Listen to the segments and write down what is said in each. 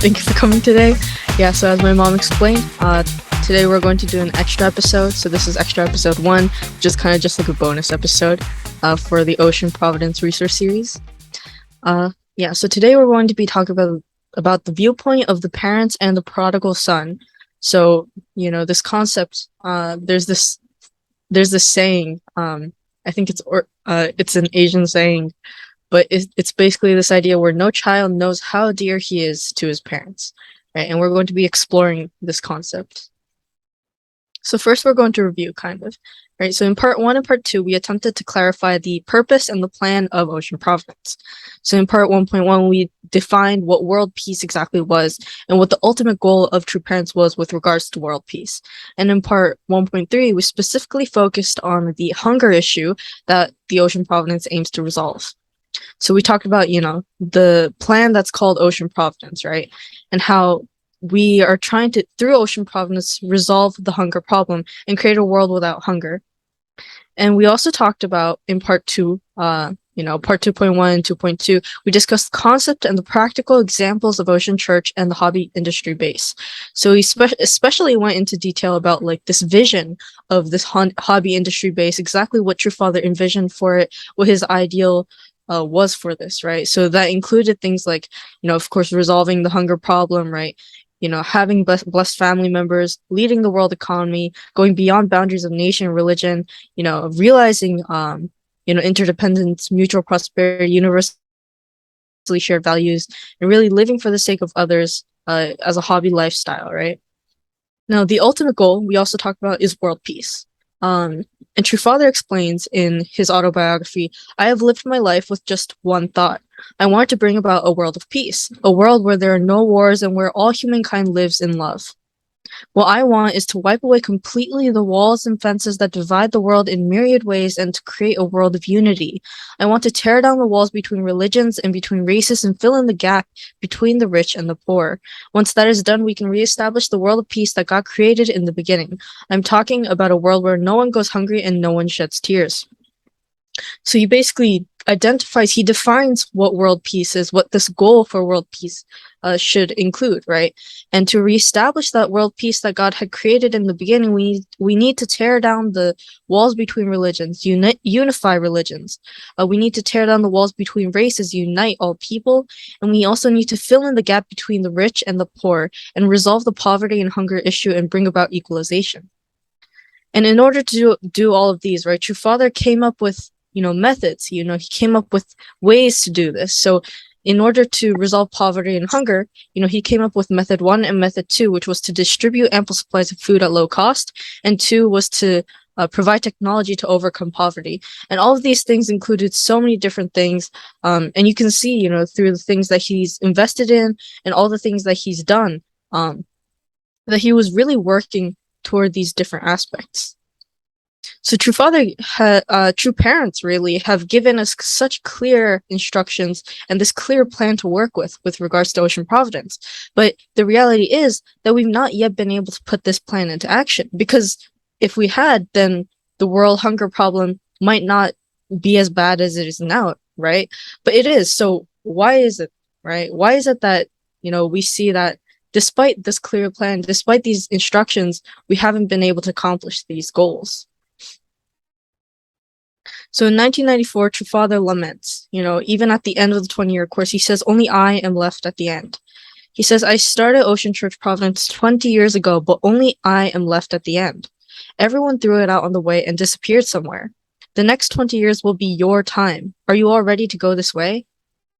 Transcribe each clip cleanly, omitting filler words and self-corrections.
Thank you for coming today. Yeah, so as my mom explained, today we're going to do an extra episode. So this is extra episode 1, just kind of just like a bonus episode for the Ocean Providence resource series. So today we're going to be talking about the viewpoint of the parents and the prodigal son. So, this concept, there's this saying, I think it's an Asian saying, but it's basically this idea where no child knows how dear he is to his parents, right? And we're going to be exploring this concept. So first we're going to review right? So in part 1 and part 2, we attempted to clarify the purpose and the plan of Ocean Providence. So in part 1.1, we defined what world peace exactly was and what the ultimate goal of True Parents was with regards to world peace. And in part 1.3, we specifically focused on the hunger issue that the Ocean Providence aims to resolve. So we talked about, the plan that's called Ocean Providence, right? And how we are trying to, through Ocean Providence, resolve the hunger problem and create a world without hunger. And we also talked about in part 2, part 2.1 and 2.2, we discussed the concept and the practical examples of Ocean Church and the hobby industry base. So we especially went into detail about like this vision of this hobby industry base, exactly what True Father envisioned for it, what his ideal was for this, right? So that included things like, of course, resolving the hunger problem, right? Having blessed family members, leading the world economy, going beyond boundaries of nation and religion, realizing, interdependence, mutual prosperity, universally shared values, and really living for the sake of others as a hobby lifestyle, right? Now, the ultimate goal we also talk about is world peace. And True Father explains in his autobiography, I have lived my life with just one thought. I want to bring about a world of peace, a world where there are no wars and where all humankind lives in love. What I want is to wipe away completely the walls and fences that divide the world in myriad ways and to create a world of unity. I want to tear down the walls between religions and between races and fill in the gap between the rich and the poor. Once that is done, we can reestablish the world of peace that God created in the beginning. I'm talking about a world where no one goes hungry and no one sheds tears. So he basically he defines what world peace is, what this goal for world peace should include, right? And to reestablish that world peace that God had created in the beginning, we need to tear down the walls between religions, unify religions. We need to tear down the walls between races, unite all people, and we also need to fill in the gap between the rich and the poor and resolve the poverty and hunger issue and bring about equalization. And in order to do all of these, right, True Father came up with methods. He came up with ways to do this. So in order to resolve poverty and hunger, he came up with method 1 and method 2, which was to distribute ample supplies of food at low cost, and 2 was to provide technology to overcome poverty. And all of these things included so many different things. And you can see, through the things that he's invested in and all the things that he's done, that he was really working toward these different aspects. So True Parents really have given us such clear instructions and this clear plan to work with regards to Ocean Providence. But the reality is that we've not yet been able to put this plan into action, because if we had, then the world hunger problem might not be as bad as it is now, right? But it is. So why is it, right? Why is it that, we see that despite this clear plan, despite these instructions, we haven't been able to accomplish these goals? So in 1994, True Father laments, even at the end of the 20-year course, he says, only I am left at the end. He says, I started Ocean Church Providence 20 years ago, but only I am left at the end. Everyone threw it out on the way and disappeared somewhere. The next 20 years will be your time. Are you all ready to go this way?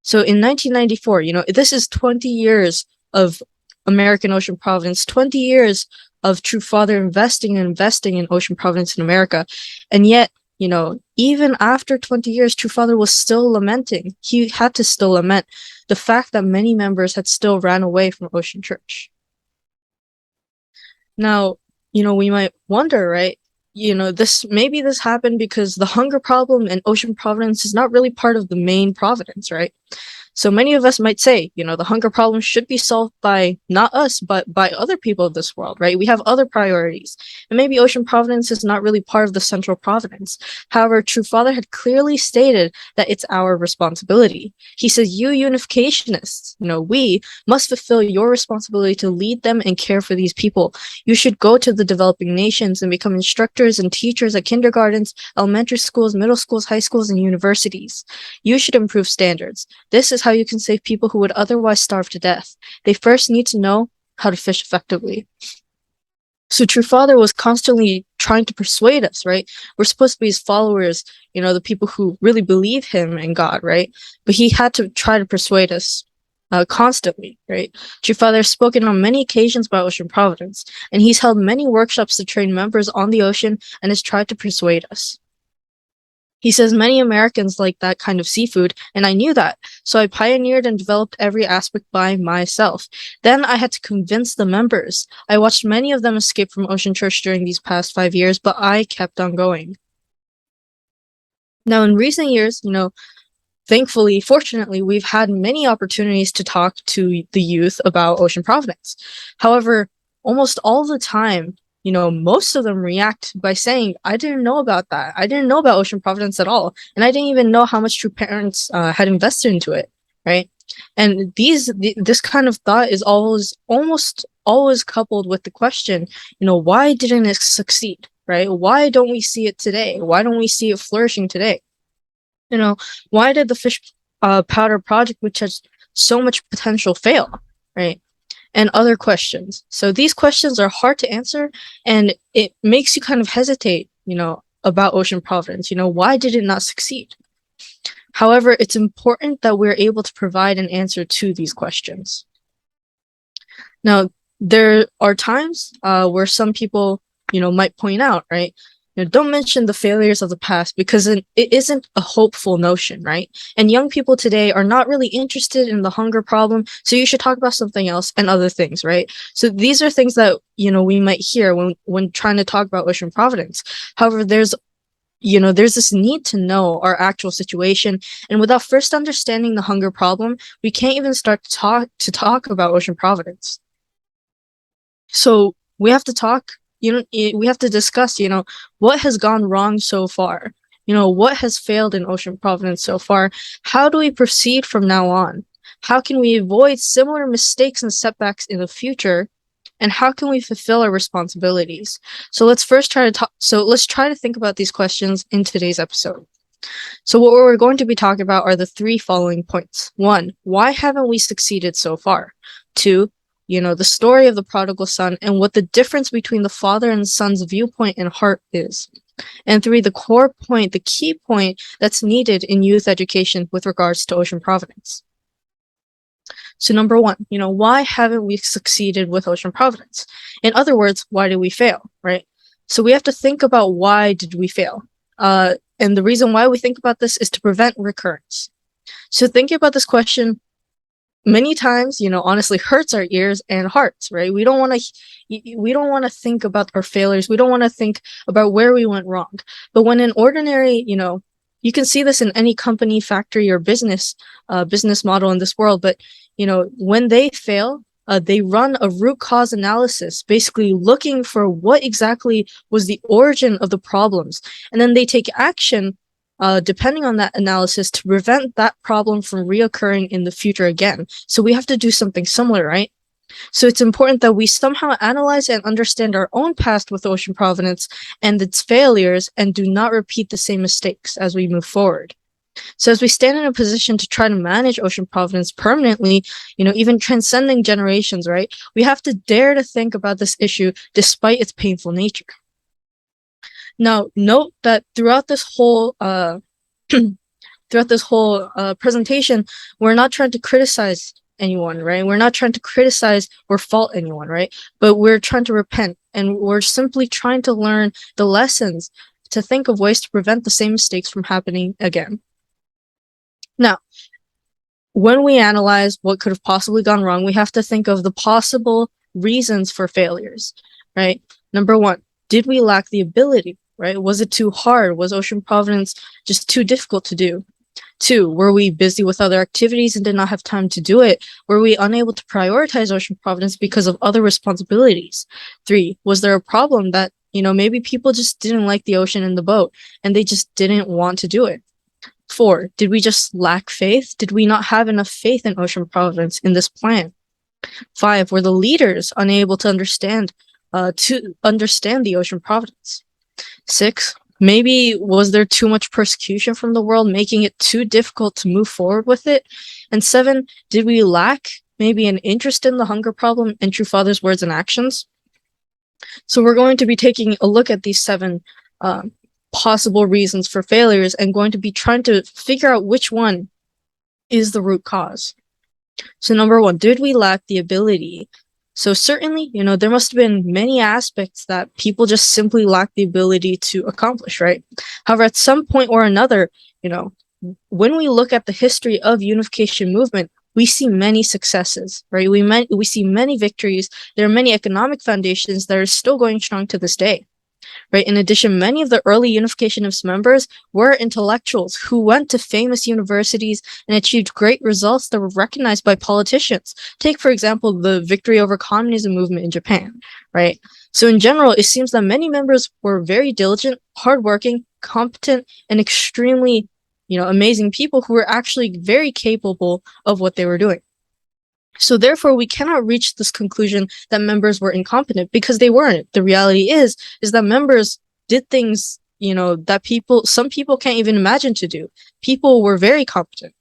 So in 1994, this is 20 years of American Ocean Providence, 20 years of True Father investing in Ocean Providence in America. And yet, even after 20 years, True Father was still lamenting. He had to still lament the fact that many members had still ran away from Ocean Church. Now, we might wonder, right? Maybe this happened because the hunger problem in Ocean Providence is not really part of the main Providence, right? So many of us might say, the hunger problem should be solved by not us, but by other people of this world, right? We have other priorities. And maybe Ocean Providence is not really part of the central providence. However, True Father had clearly stated that it's our responsibility. He says, you unificationists, we must fulfill your responsibility to lead them and care for these people. You should go to the developing nations and become instructors and teachers at kindergartens, elementary schools, middle schools, high schools, and universities. You should improve standards. This is how you can save people who would otherwise starve to death. They first need to know how to fish effectively. So True Father was constantly trying to persuade us, right? We're supposed to be his followers, the people who really believe him and God, right? But he had to try to persuade us constantly, right? True Father has spoken on many occasions about Ocean Providence, and he's held many workshops to train members on the ocean and has tried to persuade us. He says many Americans like that kind of seafood, and I knew that, so I pioneered and developed every aspect by myself. Then I had to convince the members. I watched many of them escape from Ocean Church during these past 5 years, but I kept on going. Now, in recent years, thankfully, fortunately, we've had many opportunities to talk to the youth about Ocean Providence. However, almost all the time, most of them react by saying, I didn't know about that. I didn't know about Ocean Providence at all. And I didn't even know how much True Parents had invested into it, right? And this kind of thought is almost always coupled with the question, why didn't it succeed, right? Why don't we see it today? Why don't we see it flourishing today? Why did the fish powder project, which has so much potential, fail, right? And other questions. So these questions are hard to answer, and it makes you kind of hesitate, about Ocean Providence. Why did it not succeed? However, it's important that we're able to provide an answer to these questions. Now, there are times where some people, might point out, right? Don't mention the failures of the past because it isn't a hopeful notion, right? And young people today are not really interested in the hunger problem, so you should talk about something else and other things, right? So these are things that, we might hear when trying to talk about Ocean Providence. However, there's this need to know our actual situation, and without first understanding the hunger problem, we can't even start to talk about Ocean Providence. So we have to talk. We have to discuss, what has gone wrong so far? What has failed in Ocean Providence so far? How do we proceed from now on? How can we avoid similar mistakes and setbacks in the future? And how can we fulfill our responsibilities? So let's try to think about these questions in today's episode. So what we're going to be talking about are the 3 following points. 1, why haven't we succeeded so far? 2, the story of the prodigal son and what the difference between the father and son's viewpoint and heart is. And 3, the core point, the key point that's needed in youth education with regards to Ocean Providence. So number 1, why haven't we succeeded with Ocean Providence? In other words, why did we fail, right? So we have to think about why did we fail? And the reason why we think about this is to prevent recurrence. So thinking about this question many times, honestly hurts our ears and hearts, right? We don't want to think about our failures. We don't want to think about where we went wrong. But when an ordinary, you can see this in any company, factory, or business model in this world. But, when they fail, they run a root cause analysis, basically looking for what exactly was the origin of the problems. And then they take action depending on that analysis to prevent that problem from reoccurring in the future again. So we have to do something similar, right? So it's important that we somehow analyze and understand our own past with Ocean Providence and its failures and do not repeat the same mistakes as we move forward. So as we stand in a position to try to manage Ocean Providence permanently, even transcending generations, right? We have to dare to think about this issue despite its painful nature. Now, note that throughout this whole presentation, we're not trying to criticize anyone, right? We're not trying to criticize or fault anyone, right? But we're trying to repent, and we're simply trying to learn the lessons to think of ways to prevent the same mistakes from happening again. Now, when we analyze what could have possibly gone wrong, we have to think of the possible reasons for failures, right? Number 1, did we lack the ability, right? Was it too hard? Was Ocean Providence just too difficult to do? 2, were we busy with other activities and did not have time to do it? Were we unable to prioritize Ocean Providence because of other responsibilities? 3, was there a problem that, maybe people just didn't like the ocean and the boat and they just didn't want to do it? 4, did we just lack faith? Did we not have enough faith in Ocean Providence in this plan? 5, were the leaders unable to understand the Ocean Providence? 6, maybe was there too much persecution from the world, making it too difficult to move forward with it? And 7, did we lack maybe an interest in the hunger problem and True Father's words and actions? So we're going to be taking a look at these 7 possible reasons for failures and going to be trying to figure out which one is the root cause. So number 1, did we lack the ability? So certainly, there must have been many aspects that people just simply lack the ability to accomplish, right? However, at some point or another, when we look at the history of unification movement, we see many successes, right? We see many victories. There are many economic foundations that are still going strong to this day. Right. In addition, many of the early unificationists members were intellectuals who went to famous universities and achieved great results that were recognized by politicians. Take, for example, the victory over communism movement in Japan. Right. So in general, it seems that many members were very diligent, hardworking, competent, and extremely, amazing people who were actually very capable of what they were doing. So therefore, we cannot reach this conclusion that members were incompetent because they weren't. The reality is that members did things, that some people can't even imagine to do. People were very competent.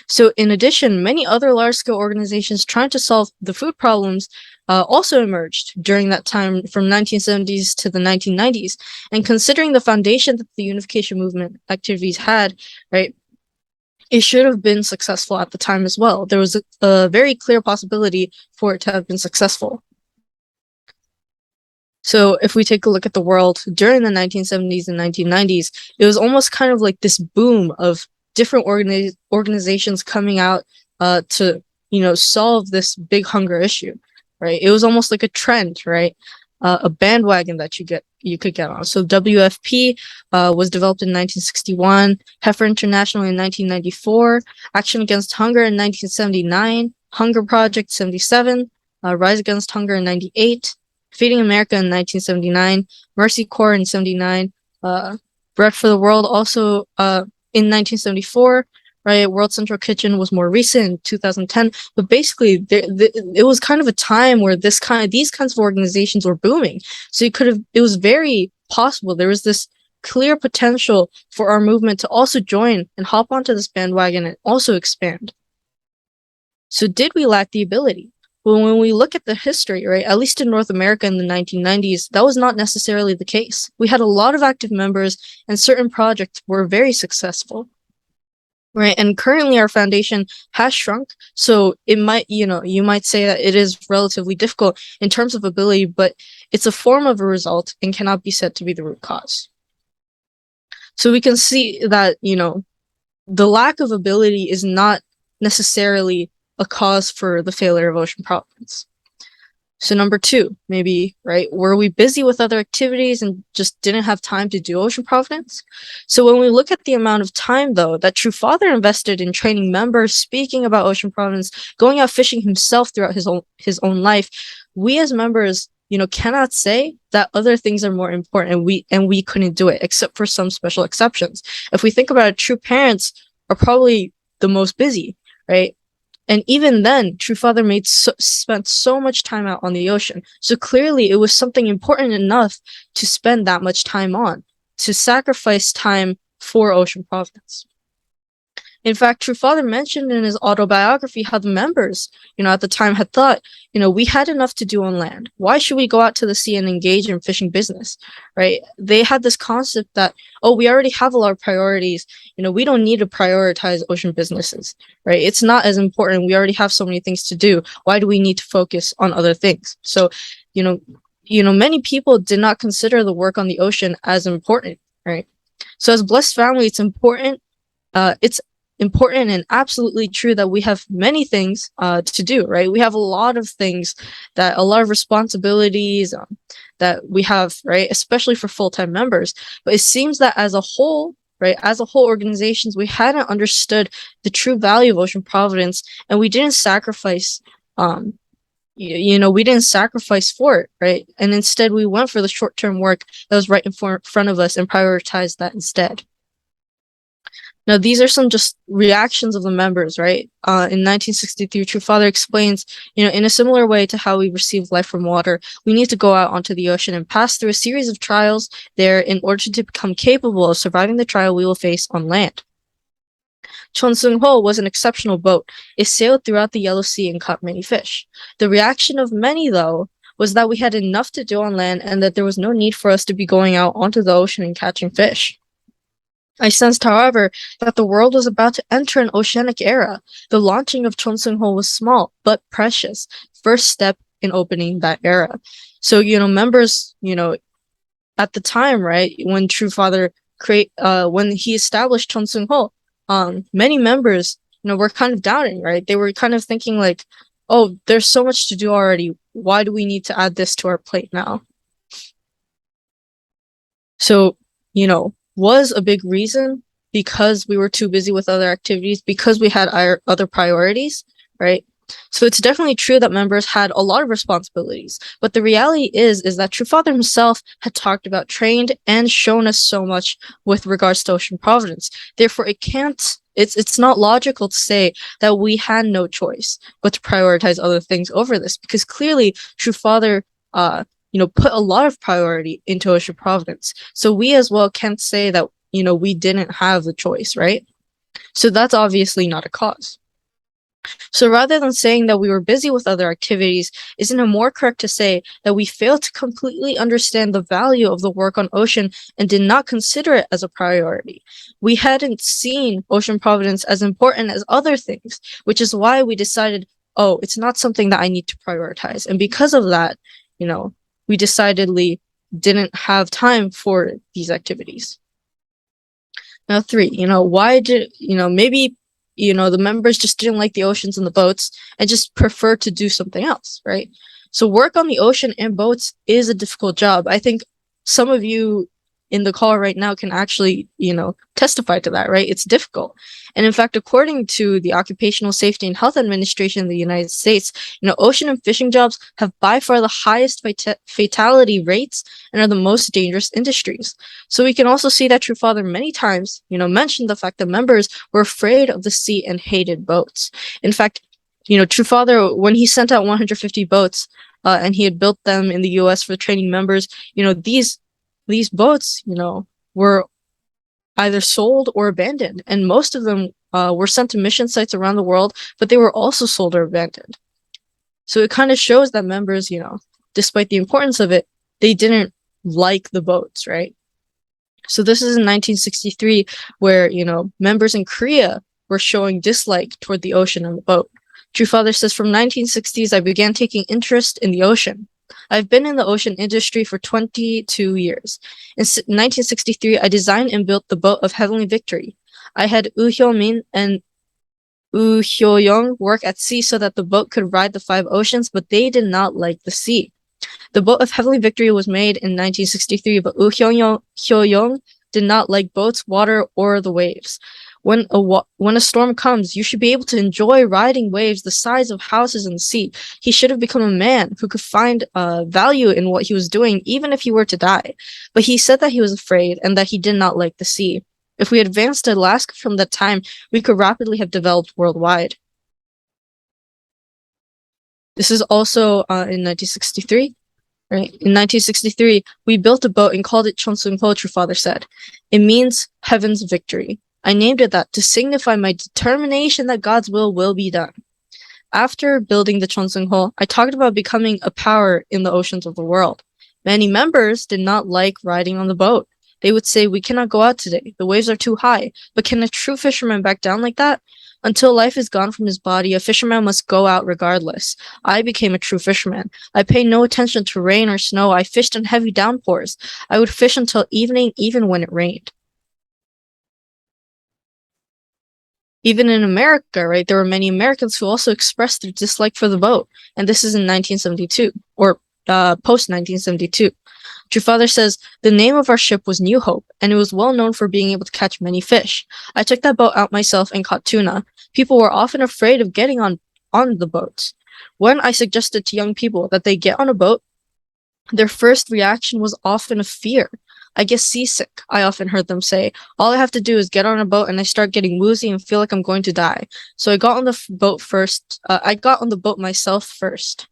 So in addition, many other large-scale organizations trying to solve the food problems also emerged during that time from 1970s to the 1990s. And considering the foundation that the unification movement activities had, right, it should have been successful at the time as well. There was a very clear possibility for it to have been successful. So if we take a look at the world during the 1970s and 1990s, it was almost kind of like this boom of different organizations coming out to, solve this big hunger issue, right? It was almost like a trend, right? A bandwagon that you could get on. So WFP was developed in 1961, Heifer International in 1994, Action Against Hunger in 1979, Hunger Project 77, Rise Against Hunger in 98, Feeding America in 1979, Mercy Corps in 79, Bread for the World also in 1974. Right, World Central Kitchen was more recent in 2010, but basically, it was kind of a time where these kinds of organizations were booming. So it was very possible. There was this clear potential for our movement to also join and hop onto this bandwagon and also expand. So did we lack the ability? Well, when we look at the history, right, at least in North America in the 1990s, that was not necessarily the case. We had a lot of active members and certain projects were very successful. Right. And currently our foundation has shrunk. So it might, you might say that it is relatively difficult in terms of ability, but it's a form of a result and cannot be said to be the root cause. So we can see that, the lack of ability is not necessarily a cause for the failure of Ocean Providence. So number 2, maybe, right, were we busy with other activities and just didn't have time to do Ocean Providence? So when we look at the amount of time, though, that True Father invested in training members, speaking about Ocean Providence, going out fishing himself throughout his own life, we as members, cannot say that other things are more important and we couldn't do it, except for some special exceptions. If we think about it, true parents are probably the most busy, right? And even then, True Father spent so much time out on the ocean. So clearly it was something important enough to spend that much time on, to sacrifice time for Ocean Providence. In fact, True Father mentioned in his autobiography how the members, at the time had thought, we had enough to do on land. Why should we go out to the sea and engage in fishing business, right? They had this concept that, we already have a lot of priorities. We don't need to prioritize ocean businesses, right? It's not as important. We already have so many things to do. Why do we need to focus on other things? So, many people did not consider the work on the ocean as important, right? So as Blessed Family, it's important. It's important and absolutely true that we have many things to do, right? We have a lot of things, a lot of responsibilities that we have, right? Especially for full-time members. But it seems that as a whole, right? As a whole, organizations, we hadn't understood the true value of Ocean Providence, and we didn't sacrifice, we didn't sacrifice for it, right? And instead, we went for the short-term work that was right in front of us and prioritized that instead. Now, these are some just reactions of the members, right? In 1963, True Father explains, in a similar way to how we receive life from water, we need to go out onto the ocean and pass through a series of trials there in order to become capable of surviving the trial we will face on land. Chonseung-ho was an exceptional boat. It sailed throughout the Yellow Sea and caught many fish. The reaction of many, though, was that we had enough to do on land and that there was no need for us to be going out onto the ocean and catching fish. I sensed, however, that the world was about to enter an oceanic era. The launching of Chonseung-ho was small, but precious. First step in opening that era. So, members, at the time, right, when True Father when he established Chonseung-ho, many members, were kind of doubting, right? They were kind of thinking like, oh, there's so much to do already. Why do we need to add this to our plate now? So, was a big reason because we were too busy with other activities, because we had our other priorities, right? So it's definitely true that members had a lot of responsibilities, but the reality is that True Father himself had talked about, trained, and shown us so much with regards to Ocean Providence. Therefore, it's not logical to say that we had no choice but to prioritize other things over this, because clearly True Father put a lot of priority into Ocean Providence. So we as well can't say that, we didn't have the choice, right? So that's obviously not a cause. So rather than saying that we were busy with other activities, isn't it more correct to say that we failed to completely understand the value of the work on Ocean and did not consider it as a priority? We hadn't seen Ocean Providence as important as other things, which is why we decided, oh, it's not something that I need to prioritize. And because of that, we decidedly didn't have time for these activities. Now, 3, why did, maybe, the members just didn't like the oceans and the boats and just prefer to do something else, right? So work on the ocean and boats is a difficult job. I think some of you in the call right now can actually, testify to that, right? It's difficult. And in fact, according to the Occupational Safety and Health Administration in the United States, ocean and fishing jobs have by far the highest fatality rates and are the most dangerous industries. So we can also see that True Father many times, mentioned the fact that members were afraid of the sea and hated boats. In fact, True Father, when he sent out 150 boats, and he had built them in the US for training members, these boats, were either sold or abandoned, and most of them were sent to mission sites around the world, but they were also sold or abandoned. So it kind of shows that members, despite the importance of it, they didn't like the boats, right? So this is in 1963, where, members in Korea were showing dislike toward the ocean and the boat. True Father says, from 1960s, I began taking interest in the ocean. I've been in the ocean industry for 22 years. In 1963, I designed and built the boat of Heavenly Victory. I had Woo Hyo-min and Woo Hyo-young work at sea so that the boat could ride the 5 oceans, but they did not like the sea. The boat of Heavenly Victory was made in 1963, but Woo Hyo-young did not like boats, water, or the waves. When a storm comes, you should be able to enjoy riding waves the size of houses in the sea. He should have become a man who could find value in what he was doing, even if he were to die. But he said that he was afraid and that he did not like the sea. If we advanced to Alaska from that time, we could rapidly have developed worldwide. This is also in 1963. Right. In 1963, we built a boat and called it Chonseung-ho, True Father said. It means heaven's victory. I named it that to signify my determination that God's will be done. After building the Chonseung-ho, I talked about becoming a power in the oceans of the world. Many members did not like riding on the boat. They would say, we cannot go out today. The waves are too high. But can a true fisherman back down like that? Until life is gone from his body, a fisherman must go out regardless. I became a true fisherman. I paid no attention to rain or snow. I fished in heavy downpours. I would fish until evening, even when it rained. Even in America, right, there were many Americans who also expressed their dislike for the boat. And this is in 1972, or post-1972. True Father says, the name of our ship was New Hope, and it was well known for being able to catch many fish. I took that boat out myself and caught tuna. People were often afraid of getting on the boats. When I suggested to young people that they get on a boat, their first reaction was often a fear. I get seasick, I often heard them say. All I have to do is get on a boat and I start getting woozy and feel like I'm going to die. So I got on the boat first. I got on the boat myself first.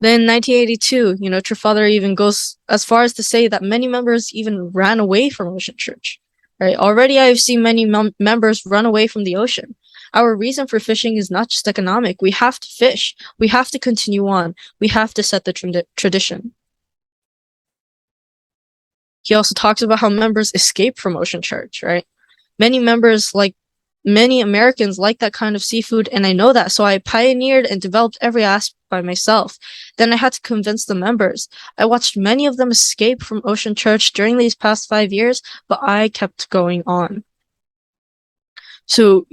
Then in 1982, True Father even goes as far as to say that many members even ran away from Ocean Church. Right? Already I have seen many members run away from the ocean. Our reason for fishing is not just economic. We have to fish. We have to continue on. We have to set the tradition. He also talks about how members escape from Ocean Church, right? Many Americans like that kind of seafood, and I know that, so I pioneered and developed every aspect by myself. Then I had to convince the members. I watched many of them escape from Ocean Church during these past 5 years, but I kept going on. So,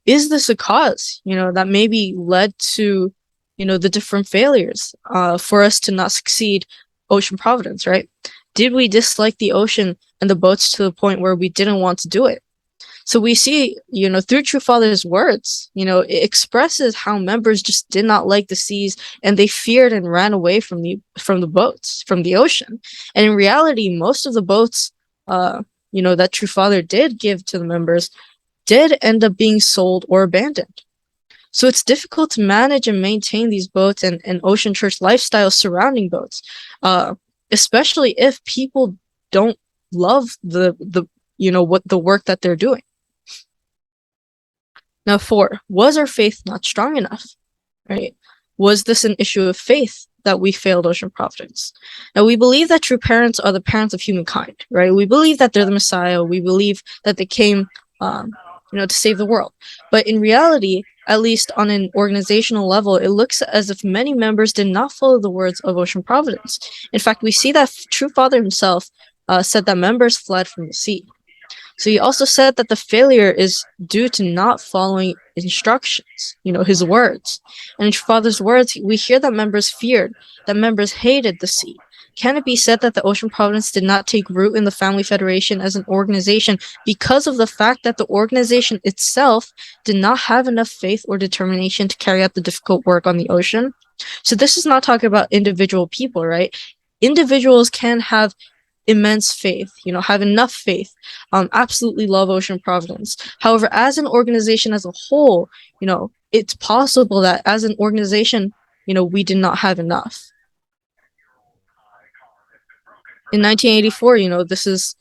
is this a cause, that maybe led to, the different failures for us to not succeed Ocean Providence, right? Did we dislike the ocean and the boats to the point where we didn't want to do it? So we see, through True Father's words, it expresses how members just did not like the seas and they feared and ran away from the boats, from the ocean. And in reality, most of the boats, that True Father did give to the members did end up being sold or abandoned. So it's difficult to manage and maintain these boats and Ocean Church lifestyle surrounding boats, especially if people don't love the work that they're doing. Now, 4, was our faith not strong enough? Right? Was this an issue of faith that we failed Ocean Providence? Now, we believe that true parents are the parents of humankind, right? We believe that they're the Messiah. We believe that they came, to save the world. But in reality, at least on an organizational level, it looks as if many members did not follow the words of Ocean Providence. In fact, we see that True Father himself said that members fled from the sea. So he also said that the failure is due to not following instructions, his words. And in True Father's words, we hear that members feared, that members hated the sea. Can it be said that the Ocean Providence did not take root in the Family Federation as an organization because of the fact that the organization itself did not have enough faith or determination to carry out the difficult work on the ocean? So this is not talking about individual people, right? Individuals can have immense faith, have enough faith, absolutely love Ocean Providence. However, as an organization as a whole, it's possible that as an organization, we did not have enough. In 1984, this is,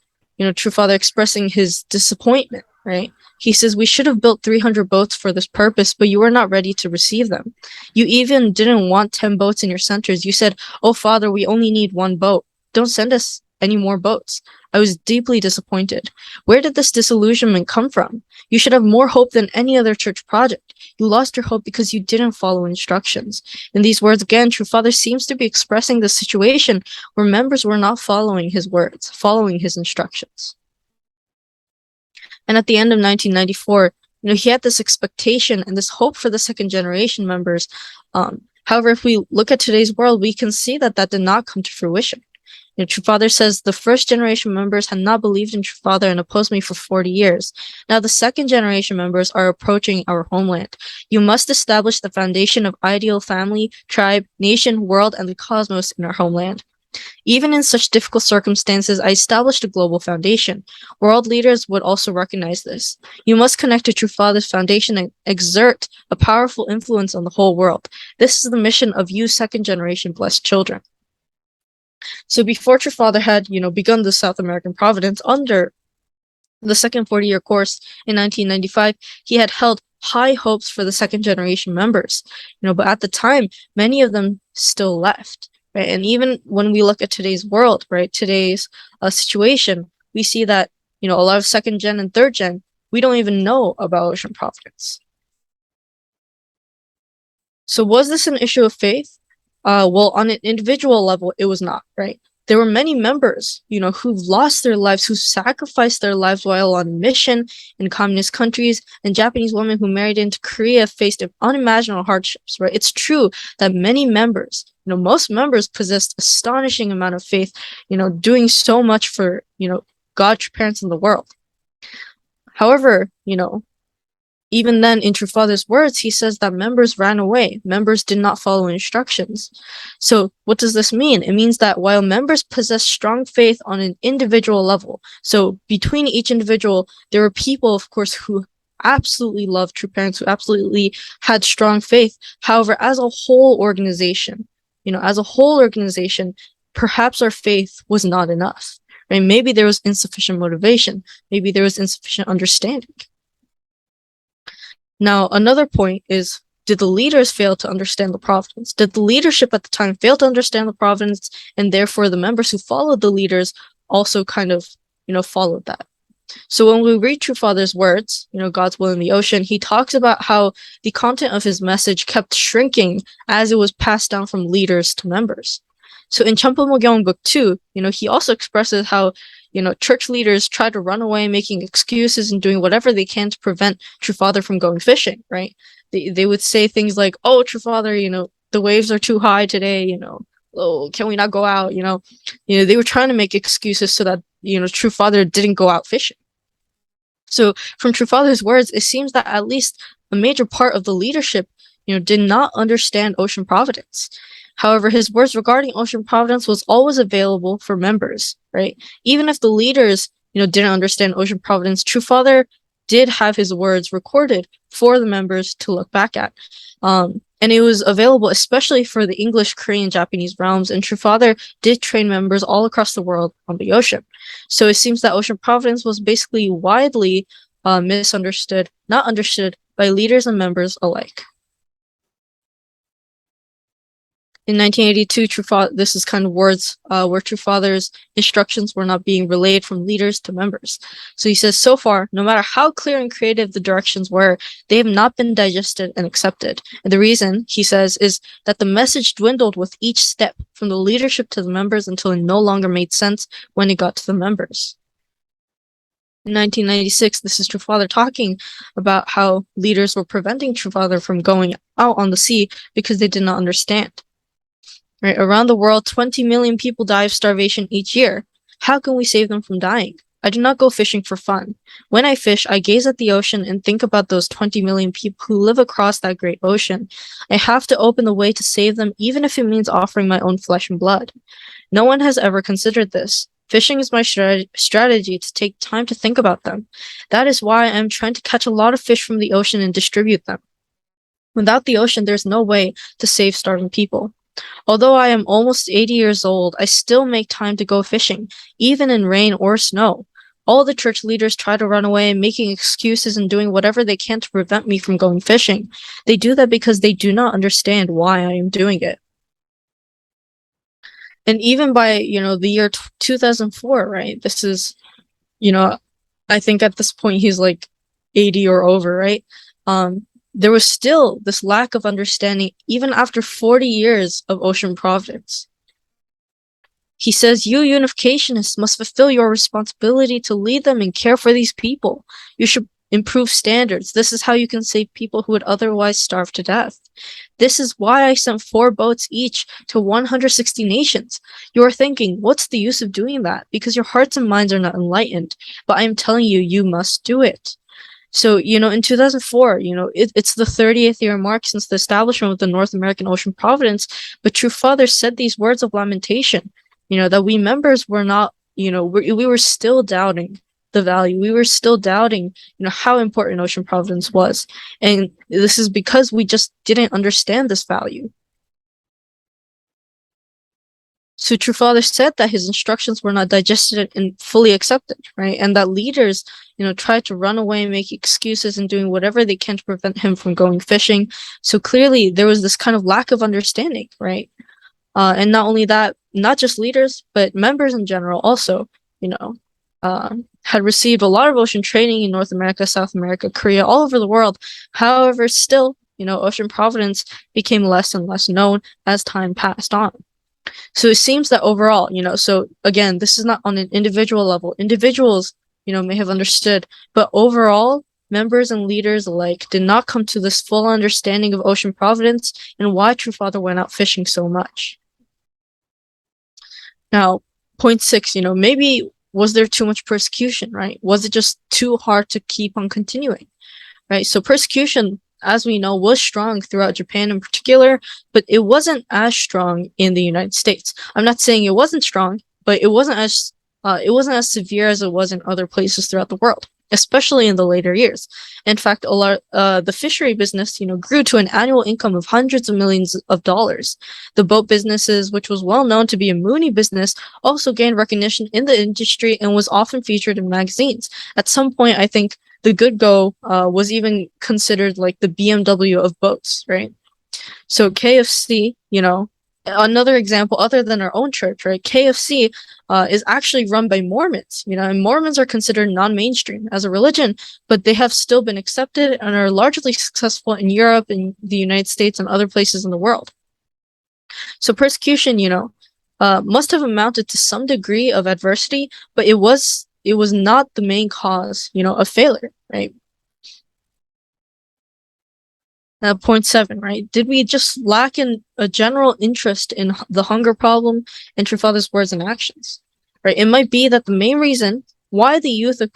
True Father expressing his disappointment, right? He says, we should have built 300 boats for this purpose, but you were not ready to receive them. You even didn't want 10 boats in your centers. You said, oh, Father, we only need 1 boat. Don't send us any more boats. I was deeply disappointed. Where did this disillusionment come from? You should have more hope than any other church project. You lost your hope because you didn't follow instructions. In these words again, True Father seems to be expressing the situation where members were not following his words, following his instructions. And at the end of 1994, he had this expectation and this hope for the second generation members. However, if we look at today's world, we can see that did not come to fruition. True Father says the first generation members had not believed in True Father and opposed me for 40 years. Now the second generation members are approaching our homeland. You must establish the foundation of ideal family, tribe, nation, world, and the cosmos in our homeland. Even in such difficult circumstances, I established a global foundation. World leaders would also recognize this. You must connect to True Father's foundation and exert a powerful influence on the whole world. This is the mission of you second generation blessed children. So before True Father had, begun the South American Providence under the second 40-year course in 1995, he had held high hopes for the second generation members, but at the time, many of them still left, right? And even when we look at today's world, right, today's situation, we see that, a lot of second gen and third gen, we don't even know about Ocean Providence. So was this an issue of faith? Well, on an individual level, it was not, right? There were many members, who've lost their lives, who sacrificed their lives while on mission in communist countries, and Japanese women who married into Korea faced unimaginable hardships, right? It's true that many members, most members possessed astonishing amount of faith, doing so much for, God, true parents in the world. However, even then, in True Father's words, he says that members ran away. Members did not follow instructions. So what does this mean? It means that while members possess strong faith on an individual level, so between each individual, there were people, of course, who absolutely loved true parents, who absolutely had strong faith. However, as a whole organization, perhaps our faith was not enough. Right? Maybe there was insufficient motivation. Maybe there was insufficient understanding. Now, another point is, did the leaders fail to understand the providence? Did the leadership at the time fail to understand the providence, and therefore the members who followed the leaders also kind of, followed that? So when we read True Father's words, God's will in the ocean, he talks about how the content of his message kept shrinking as it was passed down from leaders to members. So in Champomogyong Book 2, he also expresses how, church leaders try to run away, making excuses and doing whatever they can to prevent True Father from going fishing, right? They would say things like, oh, True Father, the waves are too high today, oh, can we not go out, they were trying to make excuses so that, True Father didn't go out fishing. So from True Father's words, it seems that at least a major part of the leadership, did not understand Ocean Providence. However, his words regarding Ocean Providence was always available for members, right? Even if the leaders, didn't understand Ocean Providence, True Father did have his words recorded for the members to look back at. And it was available especially for the English, Korean, Japanese realms, and True Father did train members all across the world on the ocean. So it seems that Ocean Providence was basically widely misunderstood, not understood by leaders and members alike. In 1982, this is kind of words where True Father's instructions were not being relayed from leaders to members. So he says, so far, no matter how clear and creative the directions were, they have not been digested and accepted. And the reason, he says, is that the message dwindled with each step from the leadership to the members until it no longer made sense when it got to the members. In 1996, this is True Father talking about how leaders were preventing True Father from going out on the sea because they did not understand. Right? Around the world, 20 million people die of starvation each year. How can we save them from dying? I do not go fishing for fun. When I fish, I gaze at the ocean and think about those 20 million people who live across that great ocean. I have to open the way to save them, even if it means offering my own flesh and blood. No one has ever considered this. Fishing is my strategy to take time to think about them. That is why I am trying to catch a lot of fish from the ocean and distribute them. Without the ocean, there's no way to save starving people. Although I am almost 80 years old, I still make time to go fishing, even in rain or snow. All the church leaders try to run away, making excuses and doing whatever they can to prevent me from going fishing. They do that because they do not understand why I am doing it. And even by, the year 2004, right? This is, I think at this point he's like 80 or over, right? There was still this lack of understanding even after 40 years of Ocean Providence. He says, you unificationists must fulfill your responsibility to lead them and care for these people. You should improve standards. This is how you can save people who would otherwise starve to death. This is why I sent 4 boats each to 160 nations. You are thinking, what's the use of doing that? Because your hearts and minds are not enlightened. But I am telling you, you must do it. So, in 2004, it's the 30th year mark since the establishment of the North American Ocean Providence, but True Father said these words of lamentation, that we members were not, we were still doubting the value. We were still doubting, how important Ocean Providence was. And this is because we just didn't understand this value. So True Father said that his instructions were not digested and fully accepted, right? And that leaders, tried to run away, make excuses, and doing whatever they can to prevent him from going fishing. So clearly there was this kind of lack of understanding, right? And not only that, not just leaders, but members in general also, had received a lot of ocean training in North America, South America, Korea, all over the world. However, still, Ocean Providence became less and less known as time passed on. So it seems that overall, so again, this is not on an individual level. Individuals, may have understood, but overall, members and leaders alike did not come to this full understanding of Ocean Providence and why True Father went out fishing so much. Now, point 6, maybe was there too much persecution, right? Was it just too hard to keep on continuing, right? So persecution, as we know, was strong throughout Japan in particular, but it wasn't as strong in the United States. I'm not saying it wasn't strong, but it wasn't as severe as it was in other places throughout the world, especially in the later years. In fact, the fishery business, grew to an annual income of hundreds of millions of dollars. The boat businesses, which was well known to be a Mooney business, also gained recognition in the industry and was often featured in magazines. At some point, I think the Good Go was even considered like the BMW of boats, right? So KFC, another example other than our own church, right? KFC is actually run by Mormons, and Mormons are considered non-mainstream as a religion, but they have still been accepted and are largely successful in Europe and the United States and other places in the world. So persecution, must have amounted to some degree of adversity, but it was not the main cause, of failure, right? Point 7, right? Did we just lack in a general interest in the hunger problem and True Father's words and actions, right? It might be that the main reason why the youth of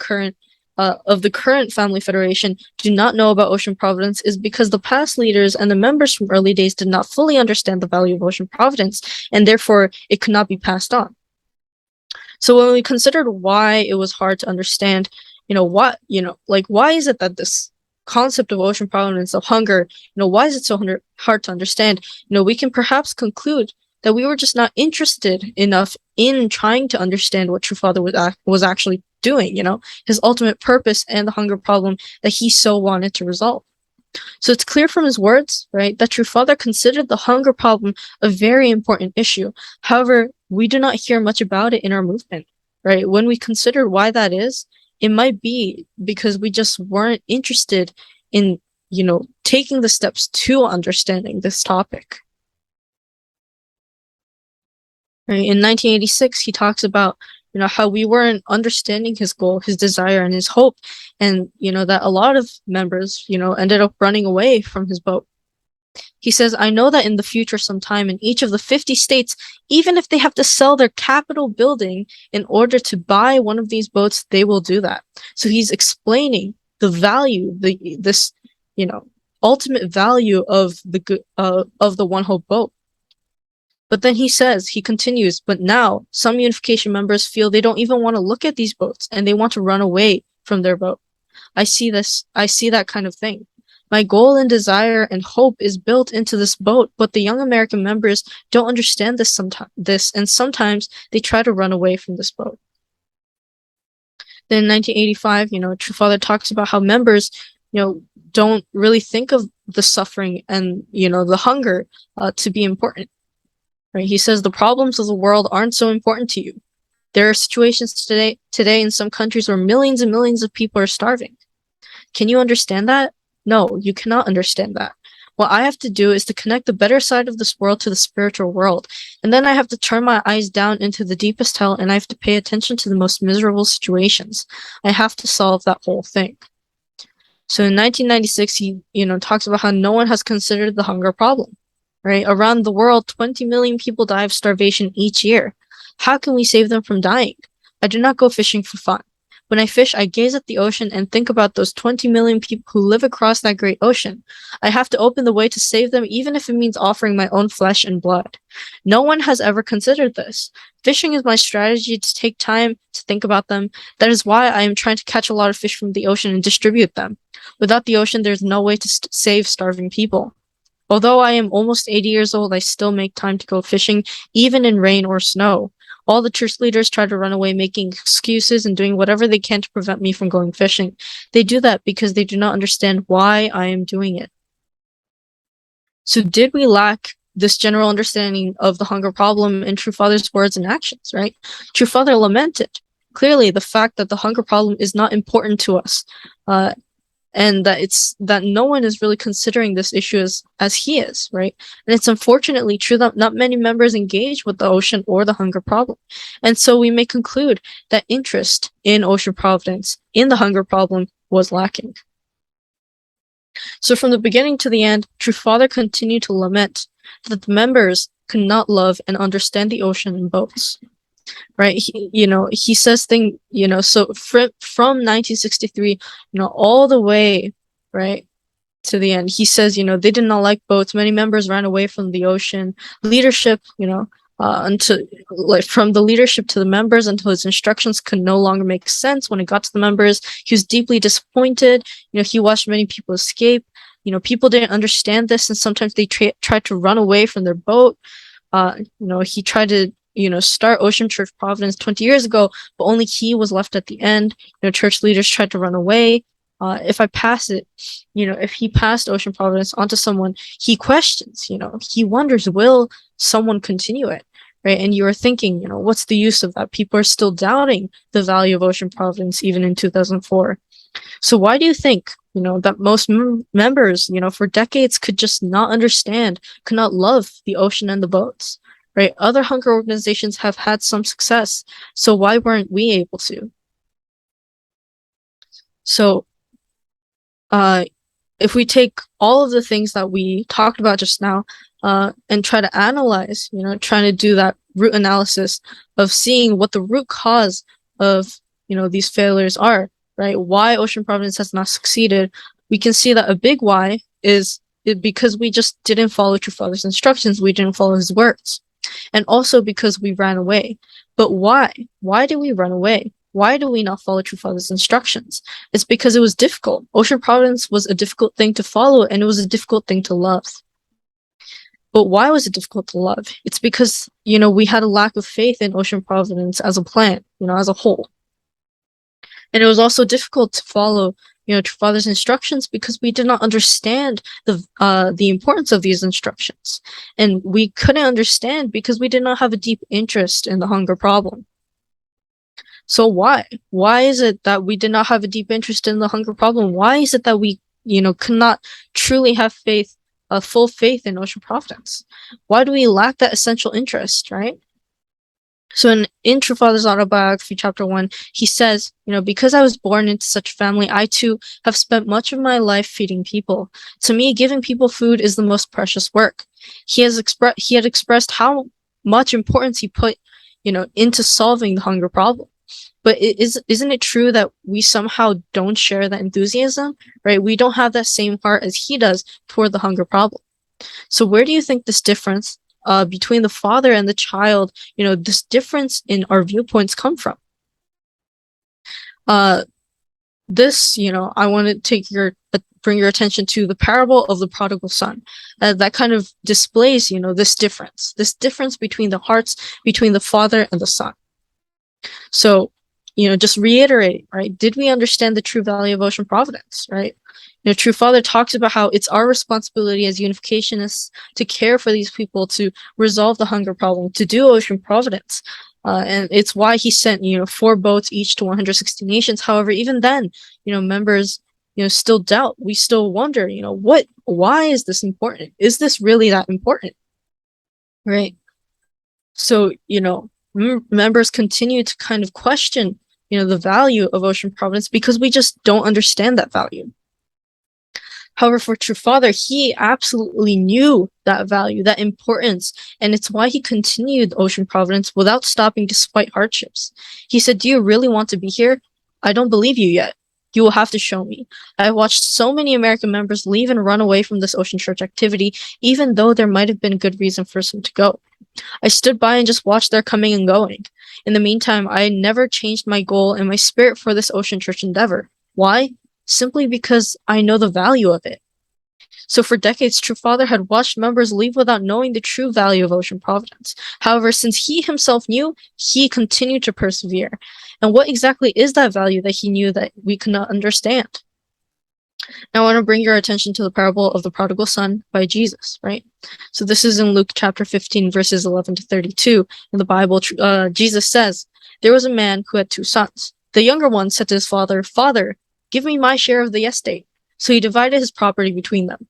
the current Family Federation do not know about Ocean Providence is because the past leaders and the members from early days did not fully understand the value of Ocean Providence, and therefore it could not be passed on. So when we considered why it was hard to understand, why is it that this concept of Ocean Providence, of hunger, why is it so hard to understand? We can perhaps conclude that we were just not interested enough in trying to understand what True Father was actually doing, his ultimate purpose and the hunger problem that he so wanted to resolve. So it's clear from his words, right, that True Father considered the hunger problem a very important issue. However, we do not hear much about it in our movement, right? When we consider why that is, it might be because we just weren't interested in, taking the steps to understanding this topic. Right? In 1986, he talks about, how we weren't understanding his goal, his desire, and his hope, and, that a lot of members, ended up running away from his boat. He says, I know that in the future sometime in each of the 50 states, even if they have to sell their Capitol building in order to buy one of these boats, they will do that. So he's explaining the value, this ultimate value of the One Hope boat. But then he continues, but now some unification members feel they don't even want to look at these boats and they want to run away from their boat. I see that kind of thing. My goal and desire and hope is built into this boat, but the young American members don't understand this and sometimes they try to run away from this boat. Then in 1985, True Father talks about how members, don't really think of the suffering and, the hunger to be important. Right? He says the problems of the world aren't so important to you. There are situations today in some countries where millions and millions of people are starving. Can you understand that? No, you cannot understand that. What I have to do is to connect the better side of this world to the spiritual world. And then I have to turn my eyes down into the deepest hell and I have to pay attention to the most miserable situations. I have to solve that whole thing. So in 1996, he, talks about how no one has considered the hunger problem, right? Around the world, 20 million people die of starvation each year. How can we save them from dying? I do not go fishing for fun. When I fish, I gaze at the ocean and think about those 20 million people who live across that great ocean. I have to open the way to save them, even if it means offering my own flesh and blood. No one has ever considered this. Fishing is my strategy to take time to think about them. That is why I am trying to catch a lot of fish from the ocean and distribute them. Without the ocean, there's no way to save starving people. Although I am almost 80 years old, I still make time to go fishing, even in rain or snow. All the church leaders try to run away, making excuses and doing whatever they can to prevent me from going fishing. They do that because they do not understand why I am doing it. So did we lack this general understanding of the hunger problem in True Father's words and actions, right? True Father lamented clearly the fact that the hunger problem is not important to us, and that no one is really considering this issue as he is, right? And it's unfortunately true that not many members engage with the ocean or the hunger problem. And so we may conclude that interest in Ocean Providence, in the hunger problem, was lacking. So from the beginning to the end, True Father continued to lament that the members could not love and understand the ocean in boats. Right? He says so from 1963, all the way, right, to the end. He says, they did not like boats. Many members ran away from the ocean. Leadership, until like from the leadership to the members until his instructions could no longer make sense when it got to the members. He was deeply disappointed. He watched many people escape. People didn't understand this, and sometimes they tried to run away from their boat. He tried to start Ocean Church Providence 20 years ago, but only he was left at the end. Church leaders tried to run away. If he passed Ocean Providence onto someone, he questions, he wonders, will someone continue it? Right. And you are thinking, what's the use of that? People are still doubting the value of Ocean Providence even in 2004. So why do you think, that most members, for decades could just not understand, could not love the ocean and the boats? Right. Other hunger organizations have had some success. So why weren't we able to? So if we take all of the things that we talked about just now and try to analyze, trying to do that root analysis of seeing what the root cause of, these failures are, right? Why Ocean Providence has not succeeded, we can see that a big why is because we just didn't follow True Father's instructions. We didn't follow his words. And also because we ran away. But why? Why did we run away? Why do we not follow True Father's instructions? It's because it was difficult. Ocean Providence was a difficult thing to follow, and it was a difficult thing to love. But why was it difficult to love? It's because, we had a lack of faith in Ocean Providence as a plan, as a whole. And it was also difficult to follow, True Father's instructions because we did not understand the importance of these instructions. And we couldn't understand because we did not have a deep interest in the hunger problem. So why? Why is it that we did not have a deep interest in the hunger problem? Why is it that we, could not truly have faith, full faith in Ocean Providence? Why do we lack that essential interest, right? So in True Father's autobiography, chapter 1, he says, because I was born into such a family, I too have spent much of my life feeding people. To me, giving people food is the most precious work. He had expressed how much importance he put, into solving the hunger problem. But isn't it true that we somehow don't share that enthusiasm, right? We don't have that same heart as he does toward the hunger problem. So where do you think this difference between the father and the child, this difference in our viewpoints come from? I want to bring your attention to the parable of the prodigal son. That kind of displays, this difference between the hearts, between the father and the son. So, just reiterate, right? Did we understand the true value of Ocean Providence, right? True Father talks about how it's our responsibility as unificationists to care for these people, to resolve the hunger problem, to do Ocean Providence. And it's why he sent, 4 boats each to 160 nations. However, even then, members, still doubt. We still wonder, why is this important? Is this really that important? Right? So, members continue to kind of question, the value of Ocean Providence because we just don't understand that value. However, for True Father, he absolutely knew that value, that importance, and it's why he continued Ocean Providence without stopping despite hardships. He said, "Do you really want to be here? I don't believe you yet. You will have to show me. I have watched so many American members leave and run away from this Ocean Church activity, even though there might have been a good reason for some to go. I stood by and just watched their coming and going. In the meantime, I never changed my goal and my spirit for this Ocean Church endeavor. Why? Simply because I know the value of it." So for decades, True Father had watched members leave without knowing the true value of Ocean Providence. However, since he himself knew, he continued to persevere. And what exactly is that value that he knew that we could not understand? Now I want to bring your attention to the parable of the prodigal son by Jesus, right? So this is in Luke chapter 15, verses 11 to 32. In the Bible, Jesus says, "There was a man who had 2 sons. The younger one said to his father, 'Father, give me my share of the estate.' So he divided his property between them.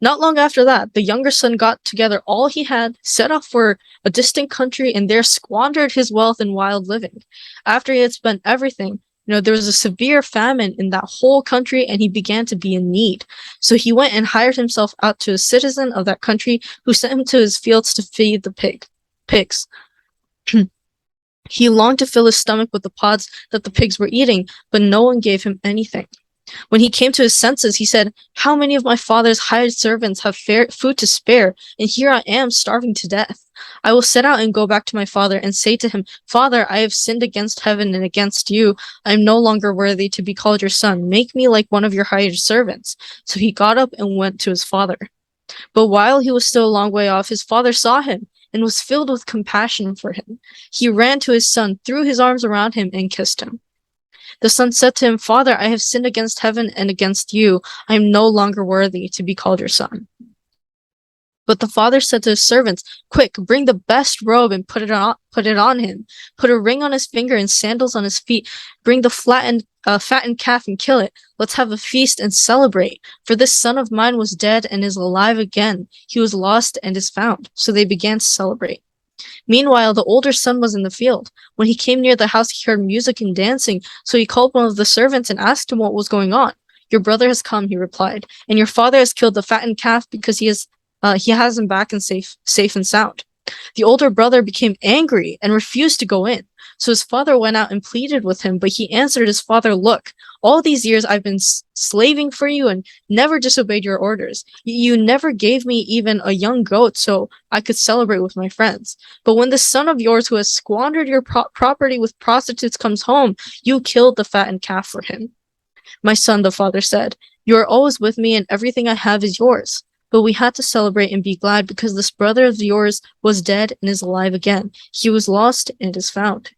Not long after that, the younger son got together all he had, set off for a distant country, and there squandered his wealth in wild living. After he had spent everything, there was a severe famine in that whole country, and he began to be in need. So he went and hired himself out to a citizen of that country who sent him to his fields to feed the pigs. He longed to fill his stomach with the pods that the pigs were eating, but no one gave him anything. When he came to his senses, he said, "How many of my father's hired servants have food to spare, and here I am starving to death? I will set out and go back to my father and say to him, 'Father, I have sinned against heaven and against you. I am no longer worthy to be called your son. Make me like one of your hired servants.' So he got up and went to his father. But while he was still a long way off, his father saw him and was filled with compassion for him. He ran to his son, threw his arms around him, and kissed him. The son said to him, 'Father, I have sinned against heaven and against you. I am no longer worthy to be called your son.' But the father said to his servants, 'Quick, bring the best robe and put it on him. Put a ring on his finger and sandals on his feet. Bring the fattened calf and kill it. Let's have a feast and celebrate. For this son of mine was dead and is alive again. He was lost and is found.' So they began to celebrate. Meanwhile, the older son was in the field. When he came near the house, he heard music and dancing. So he called one of the servants and asked him what was going on. 'Your brother has come,' he replied, 'and your father has killed the fattened calf because he has him back and safe and sound.' The older brother became angry and refused to go in. So his father went out and pleaded with him, but he answered his father, 'Look, all these years I've been slaving for you and never disobeyed your orders. You never gave me even a young goat so I could celebrate with my friends. But when this son of yours who has squandered your property with prostitutes comes home, you killed the fattened calf for him.' 'My son,' the father said, 'you are always with me and everything I have is yours. But we had to celebrate and be glad because this brother of yours was dead and is alive again. He was lost and is found.'"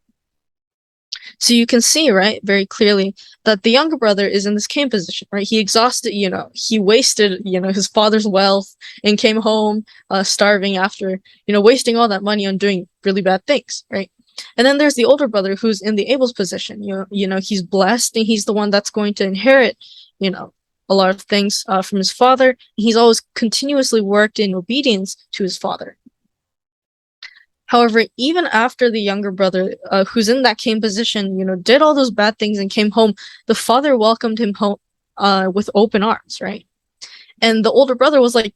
So you can see, right, very clearly that the younger brother is in this Cain position, right? He exhausted, he wasted, his father's wealth and came home starving after, wasting all that money on doing really bad things, right? And then there's the older brother who's in the Abel's position. He's blessed and he's the one that's going to inherit, a lot of things from his father. He's always continuously worked in obedience to his father. However, even after the younger brother, who's in that Cain position, did all those bad things and came home, the father welcomed him home with open arms, right? And the older brother was like,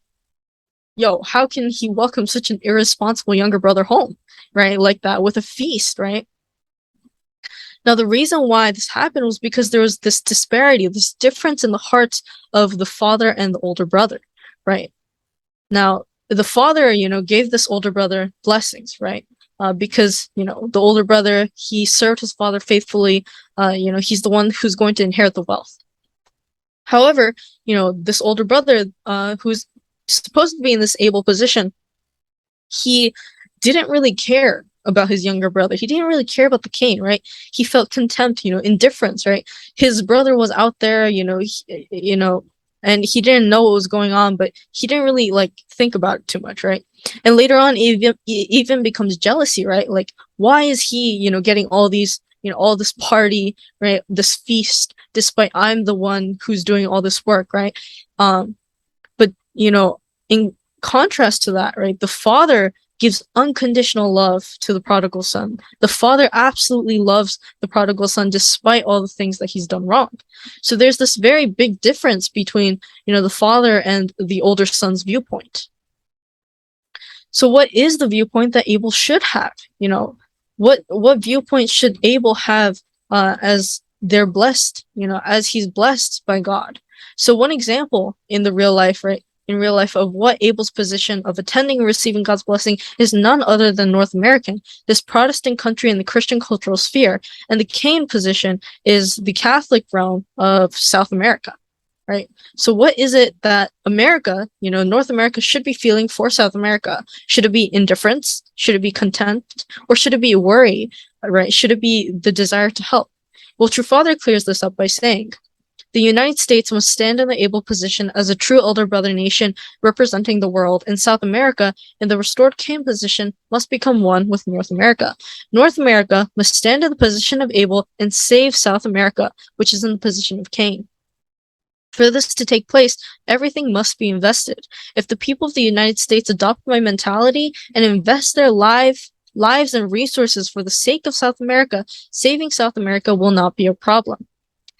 yo, how can he welcome such an irresponsible younger brother home, right? Like that, with a feast, right? Now, the reason why this happened was because there was this disparity, this difference in the hearts of the father and the older brother, right? Now, the father, gave this older brother blessings, right? Because, the older brother, he served his father faithfully. He's the one who's going to inherit the wealth. However, this older brother, who's supposed to be in this able position, he didn't really care about his younger brother. He didn't really care about the Cain, right? He felt contempt, indifference, right? His brother was out there, and he didn't know what was going on, but he didn't really think about it too much, right? And later on, it even becomes jealousy, right? Like, why is he, getting all these, all this party, right? This feast, despite I'm the one who's doing all this work, right? But in contrast to that, right, the father gives unconditional love to the prodigal son. The father absolutely loves the prodigal son despite all the things that he's done wrong. So there's this very big difference between, the father and the older son's viewpoint. So what is the viewpoint that Abel should have? What viewpoint should Abel have as they're blessed, as he's blessed by God? So one example in the real life, right? In real life of what Abel's position of attending and receiving God's blessing is none other than North American, this Protestant country in the Christian cultural sphere, and the Cain position is the Catholic realm of South America, right? So what is it that America, North America should be feeling for South America? Should it be indifference? Should it be contempt? Or should it be worry, right? Should it be the desire to help? Well, True Father clears this up by saying, the United States must stand in the able position as a true elder brother nation representing the world, and South America, in the restored Cain position, must become one with North America. North America must stand in the position of Abel and save South America, which is in the position of Cain. For this to take place, everything must be invested. If the people of the United States adopt my mentality and invest their life lives and resources for the sake of South America, saving South America will not be a problem.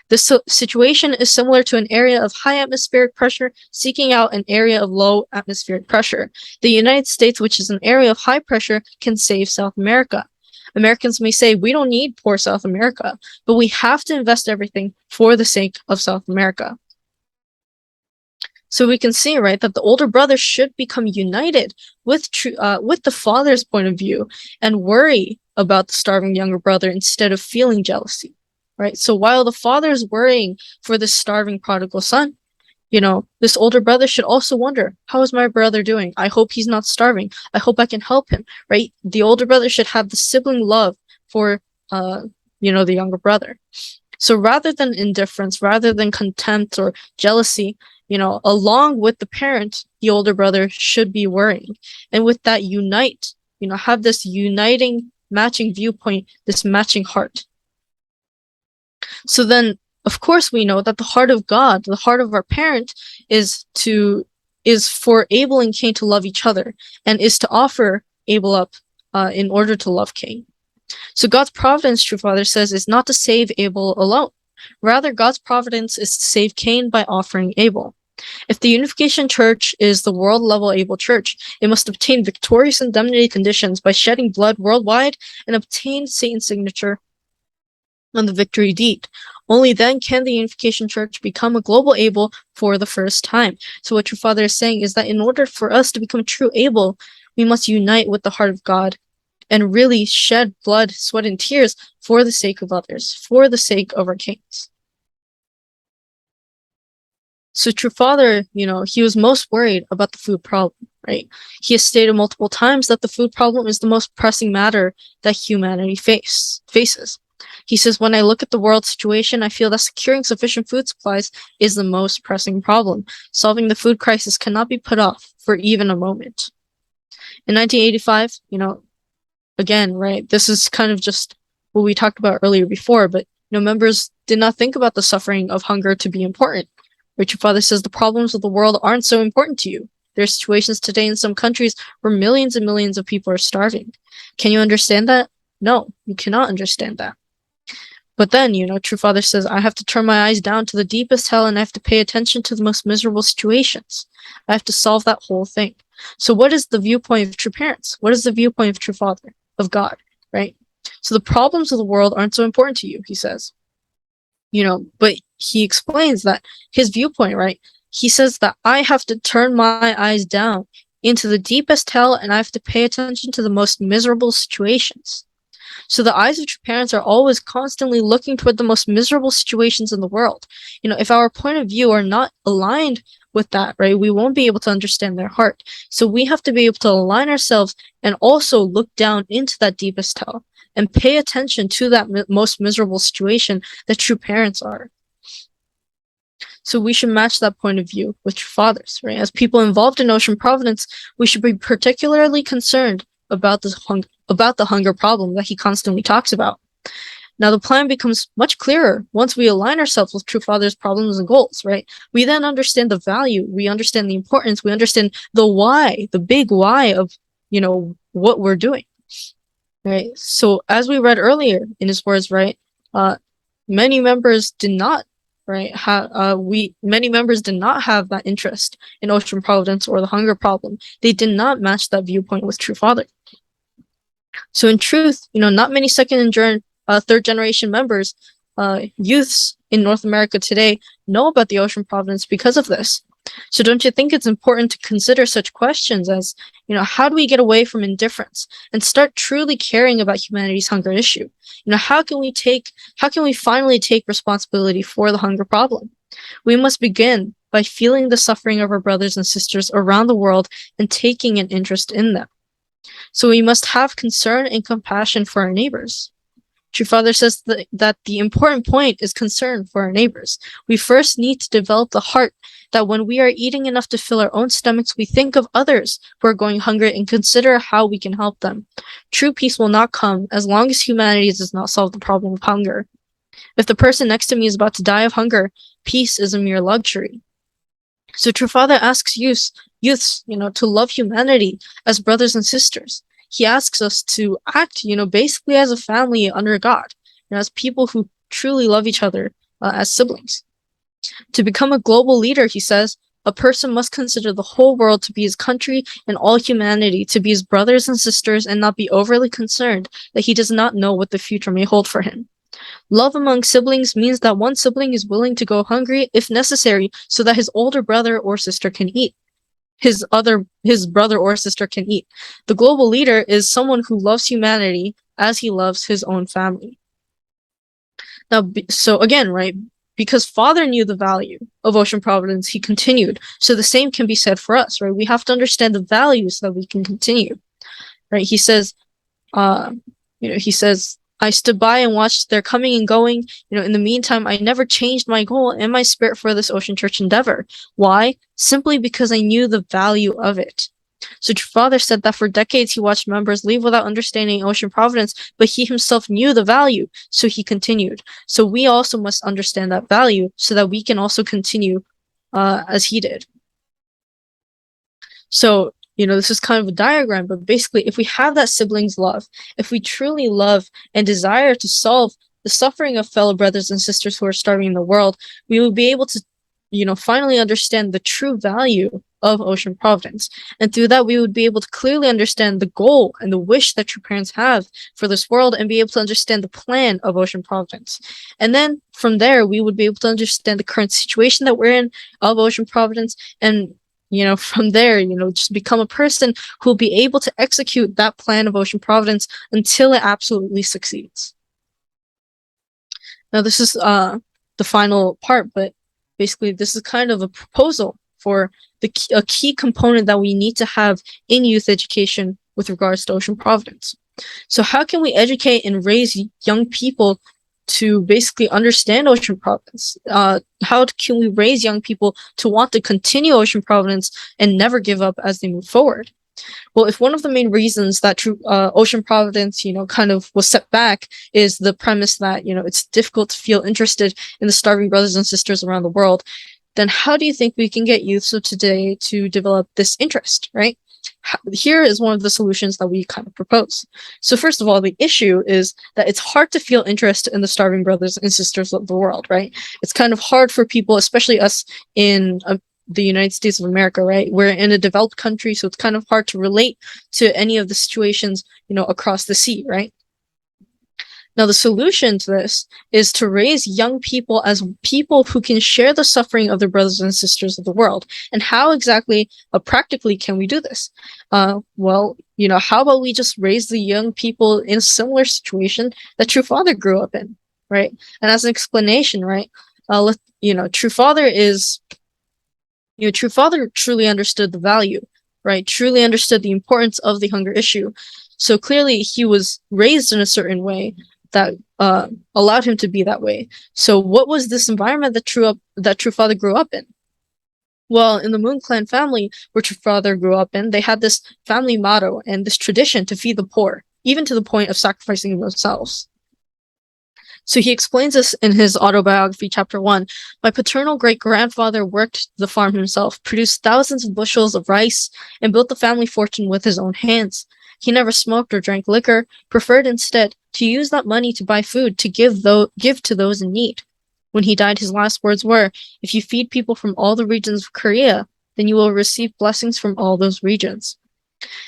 This situation is similar to an area of high atmospheric pressure seeking out an area of low atmospheric pressure. The United States, which is an area of high pressure, can save South America. Americans may say, we don't need poor South America, but we have to invest everything for the sake of South America. So we can see, right, that the older brother should become united with the father's point of view and worry about the starving younger brother instead of feeling jealousy. Right? So while the father is worrying for this starving prodigal son, this older brother should also wonder, how is my brother doing? I hope he's not starving. I hope I can help him, right? The older brother should have the sibling love for, the younger brother. So rather than indifference, rather than contempt or jealousy, along with the parent, the older brother should be worrying. And with that, unite, have this uniting, matching viewpoint, this matching heart. So then, of course, we know that the heart of God, the heart of our parent, is for Abel and Cain to love each other, and is to offer Abel up in order to love Cain. So God's providence, True Father says, is not to save Abel alone. Rather, God's providence is to save Cain by offering Abel. If the Unification Church is the world-level Abel Church, it must obtain victorious indemnity conditions by shedding blood worldwide and obtain Satan's signature on the victory deed. Only then can the Unification Church become a global Abel for the first time. So what True Father is saying is that in order for us to become a true Abel, we must unite with the heart of God and really shed blood, sweat, and tears for the sake of others, for the sake of our kings. So True Father, he was most worried about the food problem, right? He has stated multiple times that the food problem is the most pressing matter that humanity faces. He says, when I look at the world situation, I feel that securing sufficient food supplies is the most pressing problem. Solving the food crisis cannot be put off for even a moment. In 1985, again, right, this is kind of just what we talked about earlier before, but, members did not think about the suffering of hunger to be important. Richard Father says the problems of the world aren't so important to you. There are situations today in some countries where millions and millions of people are starving. Can you understand that? No, you cannot understand that. But then, True Father says, I have to turn my eyes down to the deepest hell and I have to pay attention to the most miserable situations. I have to solve that whole thing. So what is the viewpoint of true parents? What is the viewpoint of True Father, of God, right? So the problems of the world aren't so important to you, he says. But he explains that his viewpoint, right? He says that I have to turn my eyes down into the deepest hell and I have to pay attention to the most miserable situations. So the eyes of true parents are always constantly looking toward the most miserable situations in the world. If our point of view are not aligned with that, right, we won't be able to understand their heart. So we have to be able to align ourselves and also look down into that deepest hell and pay attention to that most miserable situation that true parents are. So we should match that point of view with true fathers, right? As people involved in Ocean Providence, we should be particularly concerned about the hunger problem that he constantly talks about. Now the plan becomes much clearer once we align ourselves with True Father's problems and goals, right? We then understand the value, we understand the importance, we understand the why, the big why of, what we're doing, right? So as we read earlier in his words, right, many members did not, right, many members did not have that interest in Ocean Providence or the hunger problem. They did not match that viewpoint with True Father. So in truth, not many second and third generation members, youths in North America today know about the Ocean Providence because of this. So don't you think it's important to consider such questions as, how do we get away from indifference and start truly caring about humanity's hunger issue? How can we finally take responsibility for the hunger problem? We must begin by feeling the suffering of our brothers and sisters around the world and taking an interest in them. So we must have concern and compassion for our neighbors. True Father says that the important point is concern for our neighbors. We first need to develop the heart that when we are eating enough to fill our own stomachs, we think of others who are going hungry and consider how we can help them. True peace will not come as long as humanity does not solve the problem of hunger. If the person next to me is about to die of hunger, peace is a mere luxury. So True Father asks youths, to love humanity as brothers and sisters. he asks us to act, basically as a family under God, as people who truly love each other as siblings. To become a global leader, he says, a person must consider the whole world to be his country and all humanity to be his brothers and sisters and not be overly concerned that he does not know what the future may hold for him. Love among siblings means that one sibling is willing to go hungry if necessary so that his older brother or sister can eat. His brother or sister can eat. The global leader is someone who loves humanity as he loves his own family. Now, so again, right, because Father knew the value of Ocean Providence, he continued. So the same can be said for us, right? We have to understand the values so that we can continue, right? He says, I stood by and watched their coming and going. In the meantime, I never changed my goal and my spirit for this Ocean Church endeavor. Why? Simply because I knew the value of it. So Father said that for decades he watched members leave without understanding Ocean Providence, but he himself knew the value, so he continued. So we also must understand that value so that we can also continue as he did. So, this is kind of a diagram, but basically, if we have that siblings love, if we truly love and desire to solve the suffering of fellow brothers and sisters who are starving in the world, we will be able to, finally understand the true value of Ocean Providence. And through that, we would be able to clearly understand the goal and the wish that true parents have for this world and be able to understand the plan of Ocean Providence. And then from there, we would be able to understand the current situation that we're in of Ocean Providence and from there, just become a person who will be able to execute that plan of Ocean Providence until it absolutely succeeds. Now, this is the final part, but basically, this is kind of a proposal for a key component that we need to have in youth education with regards to Ocean Providence. So how can we educate and raise young people to basically understand Ocean Providence? How can we raise young people to want to continue Ocean Providence and never give up as they move forward? Well, if one of the main reasons that Ocean Providence, kind of was set back is the premise that, it's difficult to feel interested in the starving brothers and sisters around the world, then how do you think we can get youths of today to develop this interest, right? Here is one of the solutions that we kind of propose. So first of all, the issue is that it's hard to feel interest in the starving brothers and sisters of the world, right? It's kind of hard for people, especially us in the United States of America, right? We're in a developed country, so it's kind of hard to relate to any of the situations, across the sea, right? Now, the solution to this is to raise young people as people who can share the suffering of their brothers and sisters of the world. And how exactly, practically, can we do this? Well, how about we just raise the young people in a similar situation that True Father grew up in, right? And as an explanation, right, True Father truly understood the value, right? Truly understood the importance of the hunger issue. So clearly, he was raised in a certain way that allowed him to be that way. So what was this environment that True Father grew up in? Well, in the Moon Clan family, where True Father grew up in, they had this family motto and this tradition to feed the poor, even to the point of sacrificing themselves. So he explains this in his autobiography, chapter 1. My paternal great-grandfather worked the farm himself, produced thousands of bushels of rice, and built the family fortune with his own hands. He never smoked or drank liquor, preferred instead to use that money to buy food to give to those in need. When he died, his last words were, if you feed people from all the regions of Korea, then you will receive blessings from all those regions.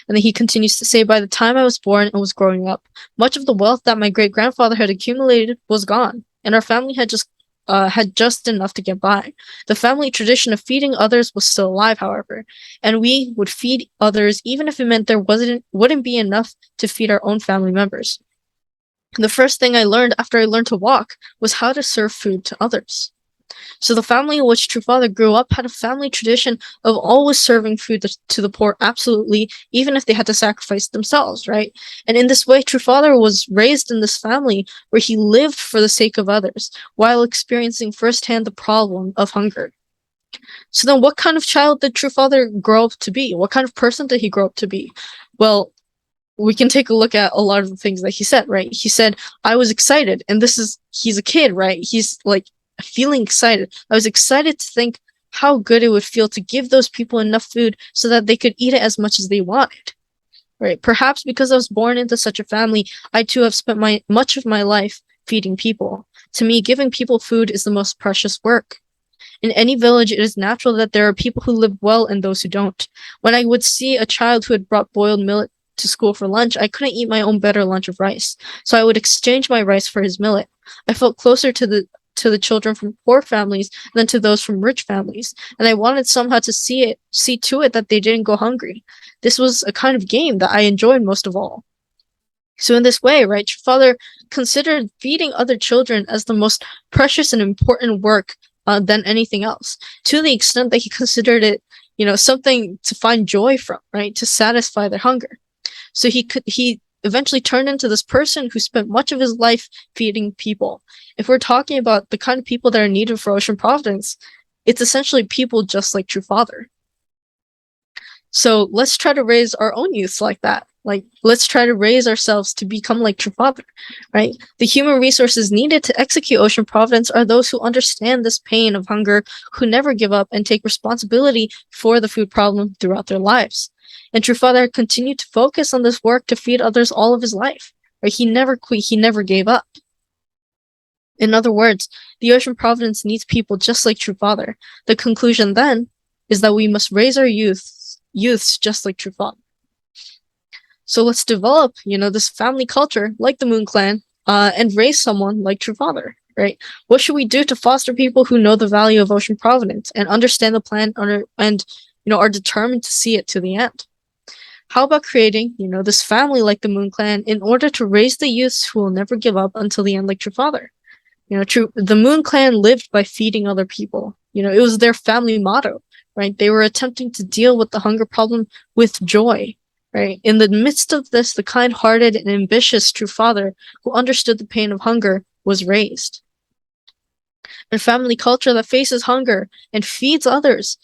And then he continues to say, by the time I was born and was growing up, much of the wealth that my great-grandfather had accumulated was gone, and our family had just enough to get by. The family tradition of feeding others was still alive, however, and we would feed others even if it meant there wouldn't be enough to feed our own family members. The first thing I learned after I learned to walk was how to serve food to others. So the family in which True Father grew up had a family tradition of always serving food to the poor, absolutely, even if they had to sacrifice themselves, right? And in this way, True Father was raised in this family where he lived for the sake of others, while experiencing firsthand the problem of hunger. So then what kind of child did True Father grow up to be? What kind of person did he grow up to be? Well, we can take a look at a lot of the things that he said, right? He said, I was excited, and he's a kid, right? He's like, feeling excited. I was excited to think how good it would feel to give those people enough food so that they could eat it as much as they wanted. right? Perhaps because I was born into such a family, I too have spent much of my life feeding people. To me, giving people food is the most precious work. In any village, it is natural that there are people who live well and those who don't. When I would see a child who had brought boiled millet to school for lunch, I couldn't eat my own better lunch of rice, so I would exchange my rice for his millet. I felt closer to the children from poor families than to those from rich families, and I wanted somehow to see to it that they didn't go hungry. This was a kind of game that I enjoyed most of all. So in this way, right, your father considered feeding other children as the most precious and important work than anything else, to the extent that he considered it, something to find joy from, right, to satisfy their hunger. So he eventually turned into this person who spent much of his life feeding people. If we're talking about the kind of people that are needed for Ocean Providence, it's essentially people just like True Father. So let's try to raise our own youths like that. Like, let's try to raise ourselves to become like True Father, right? The human resources needed to execute Ocean Providence are those who understand this pain of hunger, who never give up and take responsibility for the food problem throughout their lives. And True Father continued to focus on this work to feed others all of his life, right? He never quit, he never gave up. In other words, the Ocean Providence needs people just like True Father. The conclusion then is that we must raise our youths just like True Father. So let's develop, this family culture like the Moon Clan, and raise someone like True Father, right? What should we do to foster people who know the value of Ocean Providence and understand the plan and are determined to see it to the end? How about creating, this family like the Moon Clan in order to raise the youths who will never give up until the end like True Father? The Moon Clan lived by feeding other people. It was their family motto, right? They were attempting to deal with the hunger problem with joy. Right. In the midst of this, the kind-hearted and ambitious True Father, who understood the pain of hunger, was raised. A family culture that faces hunger and feeds others,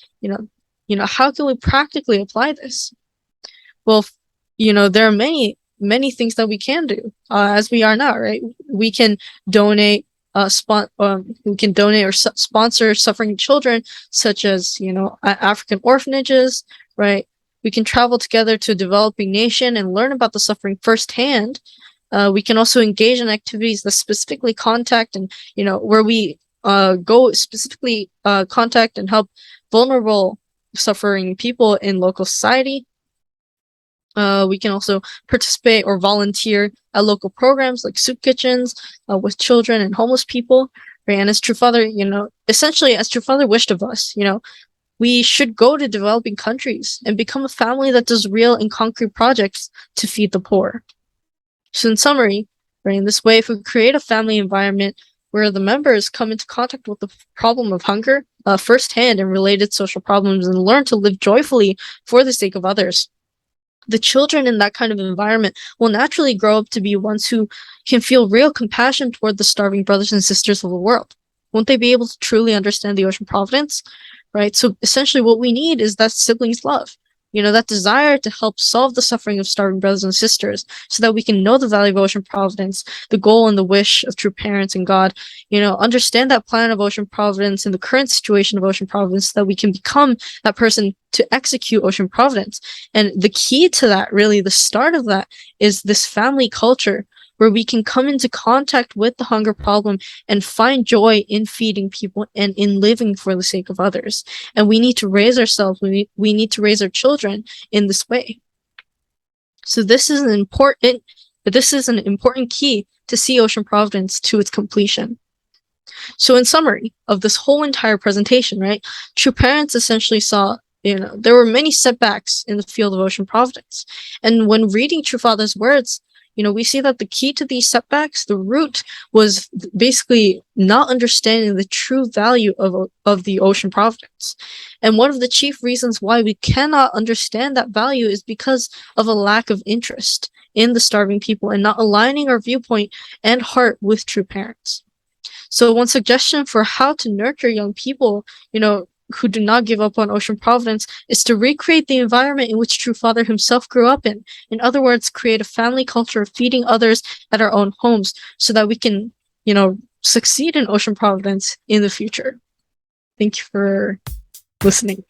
how can we practically apply this? Well, there are many things that we can do, as we are now, right? We can donate, or sponsor suffering children, such as African orphanages, right? We can travel together to a developing nation and learn about the suffering firsthand. We can also engage in activities that specifically contact and, where we go specifically contact and help vulnerable suffering people in local society. We can also participate or volunteer at local programs like soup kitchens with children and homeless people. Right? And as True Father, essentially as True Father wished of us, we should go to developing countries and become a family that does real and concrete projects to feed the poor. So in summary, right, in this way, if we create a family environment where the members come into contact with the problem of hunger firsthand and related social problems and learn to live joyfully for the sake of others, the children in that kind of environment will naturally grow up to be ones who can feel real compassion toward the starving brothers and sisters of the world. Won't they be able to truly understand the Ocean Providence? Right? So essentially what we need is that siblings love, that desire to help solve the suffering of starving brothers and sisters so that we can know the value of Ocean Providence, the goal and the wish of true parents and God, understand that plan of Ocean Providence and the current situation of Ocean Providence so that we can become that person to execute Ocean Providence. And the key to that, really, the start of that is this family culture where we can come into contact with the hunger problem and find joy in feeding people and in living for the sake of others. And we need to raise ourselves, we need to raise our children in this way. So this is an important key to see Ocean Providence to its completion. So in summary of this whole entire presentation, right, True Parents essentially saw there were many setbacks in the field of Ocean Providence. And when reading True Father's words, we see that the key to these setbacks, the root, was basically not understanding the true value of the Ocean Providence. And one of the chief reasons why we cannot understand that value is because of a lack of interest in the starving people and not aligning our viewpoint and heart with True Parents. So one suggestion for how to nurture young people, who do not give up on Ocean Providence is to recreate the environment in which True Father himself grew up in. In other words, create a family culture of feeding others at our own homes so that we can, succeed in Ocean Providence in the future. Thank you for listening.